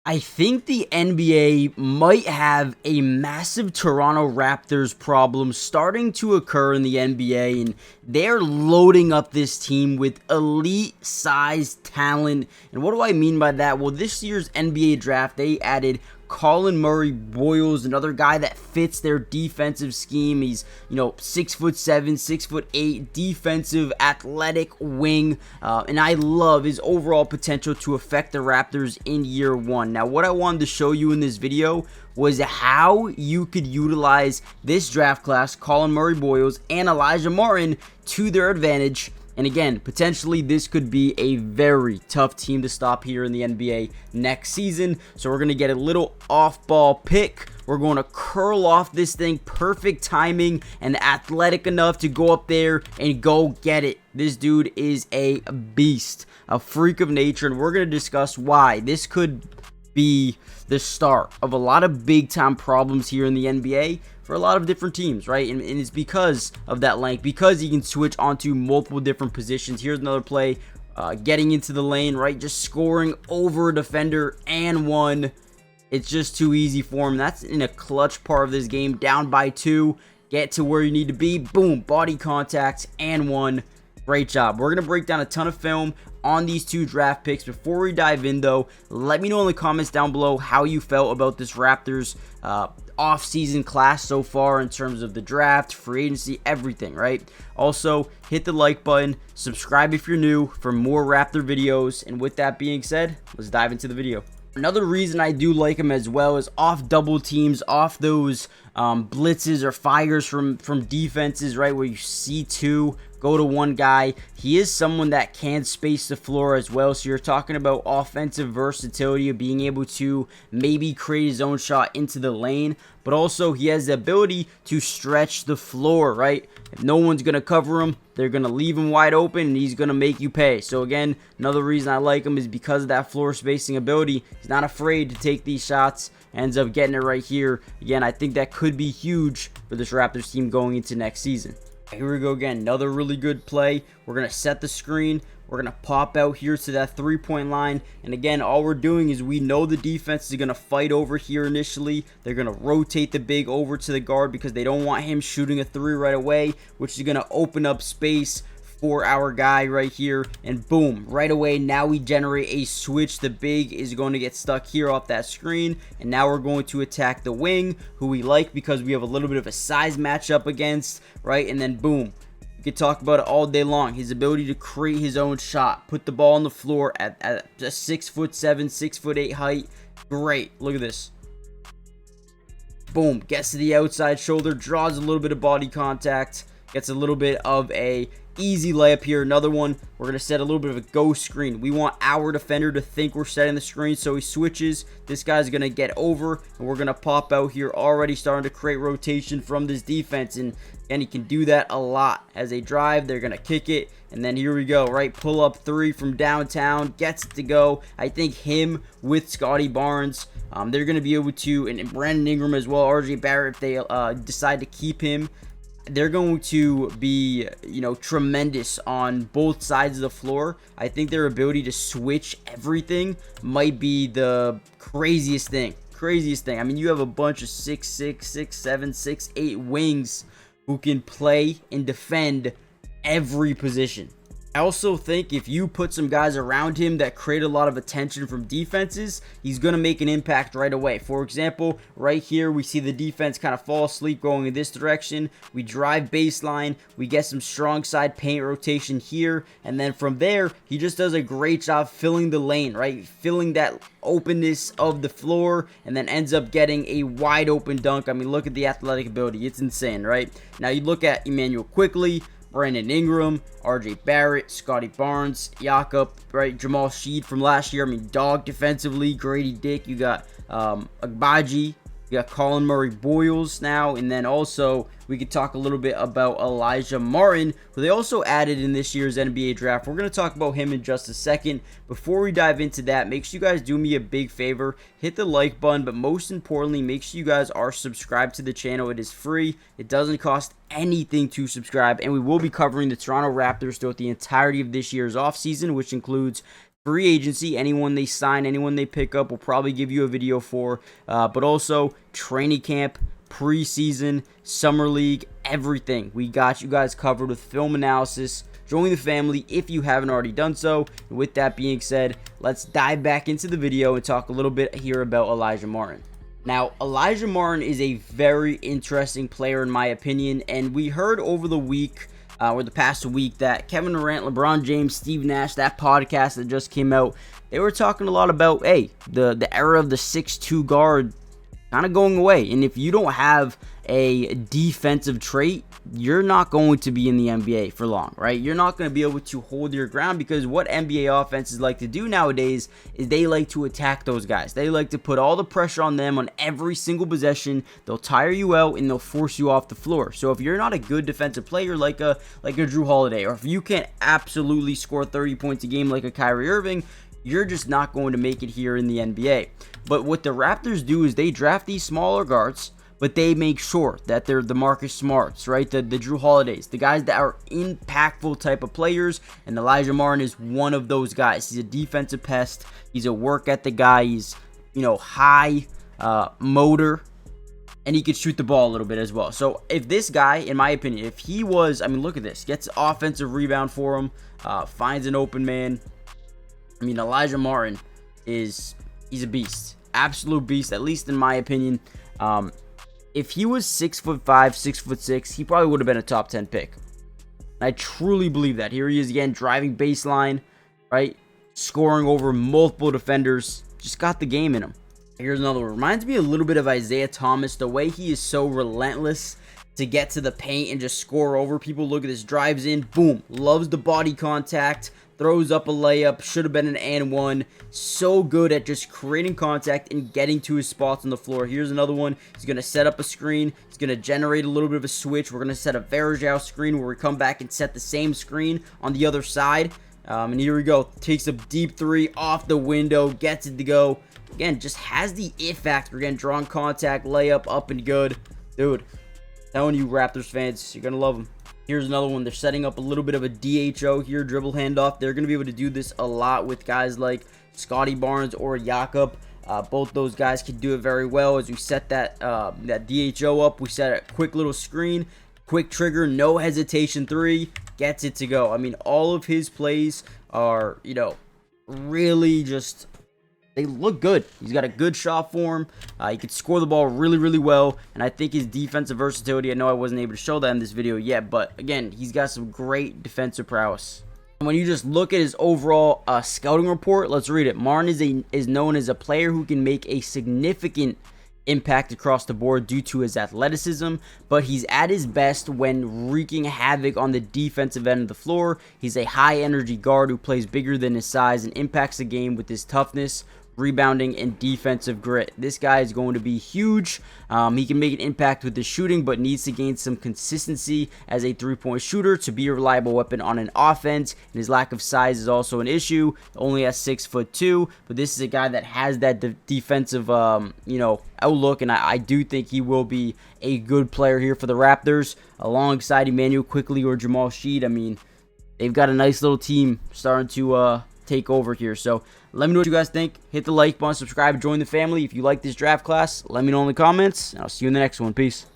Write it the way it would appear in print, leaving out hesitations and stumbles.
I think the NBA might have a massive Toronto Raptors problem starting to occur in the NBA, and they're loading up this team with elite size talent. And what do I mean by that? Well, this year's NBA draft, they added Colin Murray Boyles, another guy that fits their defensive scheme. He's, 6'7", 6'8", defensive, athletic wing, and I love his overall potential to affect the Raptors in year one. Now, what I wanted to show you in this video was how you could utilize this draft class, Colin Murray Boyles and Elijah Martin, to their advantage. And again, potentially this could be a very tough team to stop here in the NBA next season. So we're going to get a little off-ball pick. We're going to curl off this thing, perfect timing and athletic enough to go up there and go get it. This dude is a beast, a freak of nature, and we're going to discuss why this could be the start of a lot of big-time problems here in the NBA for a lot of different teams, right? And it's because of that length, because he can switch onto multiple different positions. Here's another play, getting into the lane, right? Just scoring over a defender and one. It's just too easy for him. That's in a clutch part of this game. Down by 2, get to where you need to be. Boom, body contact and one. Great job. We're going to break down a ton of film on these two draft picks. Before we dive in, though, let me know in the comments down below how you felt about this Raptors off-season class so far in terms of the draft, free agency, everything, right? Also, hit the like button, subscribe if you're new for more Raptor videos, and with that being said, let's dive into the video. Another reason I do like him as well is off double teams, off those blitzes or fires from defenses, right, where you see two go to one guy. He is someone that can space the floor as well, so you're talking about offensive versatility of being able to maybe create his own shot into the lane, but also he has the ability to stretch the floor, right? If no one's going to cover him, they're going to leave him wide open, and he's going to make you pay. So again, another reason I like him is because of that floor spacing ability. He's not afraid to take these shots, ends up getting it right here. Again, I think that could be huge for this Raptors team going into next season. Here we go again, another really good play. We're going to set the screen. We're going to pop out here to that three-point line. And again, all we're doing is we know the defense is going to fight over here initially. They're going to rotate the big over to the guard because they don't want him shooting a three right away, which is going to open up space for our guy right here, and boom, right away now we generate a switch. The big is going to get stuck here off that screen, and now we're going to attack the wing, who we like because we have a little bit of a size matchup against, right? And then boom, you could talk about it all day long. His ability to create his own shot, put the ball on the floor at a 6'7", 6'8" height. Great, look at this. Boom, gets to the outside shoulder, draws a little bit of body contact, gets a little bit of a easy layup here. Another one, we're going to set a little bit of a ghost screen. We want our defender to think we're setting the screen, so he switches. This guy's going to get over, and we're going to pop out here, already starting to create rotation from this defense. And he can do that a lot. As they drive, they're going to kick it, and then here we go, right? Pull up three from downtown, gets it to go. I think him with Scotty Barnes, they're going to be able to, and Brandon Ingram as well, RJ Barrett, if they decide to keep him, they're going to be, tremendous on both sides of the floor. I think their ability to switch everything might be the craziest thing. I mean, you have a bunch of 6'6", 6'7", 6'8" wings who can play and defend every position. I also think if you put some guys around him that create a lot of attention from defenses, he's going to make an impact right away. For example, right here, we see the defense kind of fall asleep going in this direction. We drive baseline. We get some strong side paint rotation here. And then from there, he just does a great job filling the lane, right? Filling that openness of the floor, and then ends up getting a wide open dunk. I mean, look at the athletic ability. It's insane, right? Now you look at Emmanuel Quickly, Brandon Ingram, RJ Barrett, Scotty Barnes, Jakob, right? Jamal Sheed from last year. I mean, dog defensively. Grady Dick. You got Agbaji. You got Colin Murray Boyles now. And then also, we could talk a little bit about Elijah Martin, who they also added in this year's NBA draft. We're going to talk about him in just a second. Before we dive into that, make sure you guys do me a big favor. Hit the like button, but most importantly, make sure you guys are subscribed to the channel. It is free. It doesn't cost anything to subscribe, and we will be covering the Toronto Raptors throughout the entirety of this year's offseason, which includes free agency, anyone they sign, anyone they pick up, we'll probably give you a video for, but also training camp, preseason, summer league, everything. We got you guys covered with film analysis. Join the family if you haven't already done so. And with that being said, let's dive back into the video and talk a little bit here about Elijah Martin. Now, Elijah Martin is a very interesting player in my opinion, and we heard over the week, or the past week, that Kevin Durant, LeBron James, Steve Nash, that podcast that just came out, they were talking a lot about, hey, the era of the 6'2 guard kind of going away. And if you don't have a defensive trait, you're not going to be in the NBA for long, right? You're not going to be able to hold your ground, because what NBA offenses like to do nowadays is they like to attack those guys. They like to put all the pressure on them on every single possession. They'll tire you out and they'll force you off the floor. So if you're not a good defensive player like a Drew Holiday, or if you can't absolutely score 30 points a game like a Kyrie Irving, you're just not going to make it here in the NBA. But what the Raptors do is they draft these smaller guards, but they make sure that they're the Marcus Smarts, right? The Drew Holidays, the guys that are impactful type of players, and Elijah Martin is one of those guys. He's a defensive pest. He's a work ethic guy. He's, high motor, and he could shoot the ball a little bit as well. So if this guy, in my opinion, if he was, look at this, gets offensive rebound for him, finds an open man, Elijah Martin he's a beast. Absolute beast, at least in my opinion. If he was 6'5", 6'6", he probably would have been a top 10 pick. I truly believe that. Here he is again, driving baseline, right? Scoring over multiple defenders. Just got the game in him. Here's another one. Reminds me a little bit of Isaiah Thomas. The way he is so relentless to get to the paint and just score over people. Look at this. Drives in. Boom. Loves the body contact. Throws up a layup. Should have been an and one. So good at just creating contact and getting to his spots on the floor. Here's another one. He's going to set up a screen. He's going to generate a little bit of a switch. We're going to set a Varejao screen where we come back and set the same screen on the other side. And here we go. Takes a deep three off the window. Gets it to go. Again, just has the it factor. Again, drawing contact, layup, up and good. Dude, telling you, Raptors fans, you're going to love him. Here's another one. They're setting up a little bit of a DHO here, dribble handoff. They're going to be able to do this a lot with guys like Scotty Barnes or Jakob. Both those guys can do it very well. As we set that DHO up, we set a quick little screen, quick trigger, no hesitation three, gets it to go. All of his plays are, really just, they look good. He's got a good shot form. He can score the ball really, really well. And I think his defensive versatility, I know I wasn't able to show that in this video yet, but again, he's got some great defensive prowess. And when you just look at his overall scouting report, let's read it. Martin is known as a player who can make a significant impact across the board due to his athleticism, but he's at his best when wreaking havoc on the defensive end of the floor. He's a high energy guard who plays bigger than his size and impacts the game with his toughness, rebounding, and defensive grit. This guy is going to be huge. He can make an impact with his shooting, but needs to gain some consistency as a three-point shooter to be a reliable weapon on an offense. And his lack of size is also an issue. Only at 6'2", but this is a guy that has that defensive, outlook, and I do think he will be a good player here for the Raptors, alongside Emmanuel Quickley or Jamal Sheed. They've got a nice little team starting to take over here. So let me know what you guys think. Hit the like button, subscribe, join the family. If you like this draft class, let me know in the comments, and I'll see you in the next one. Peace.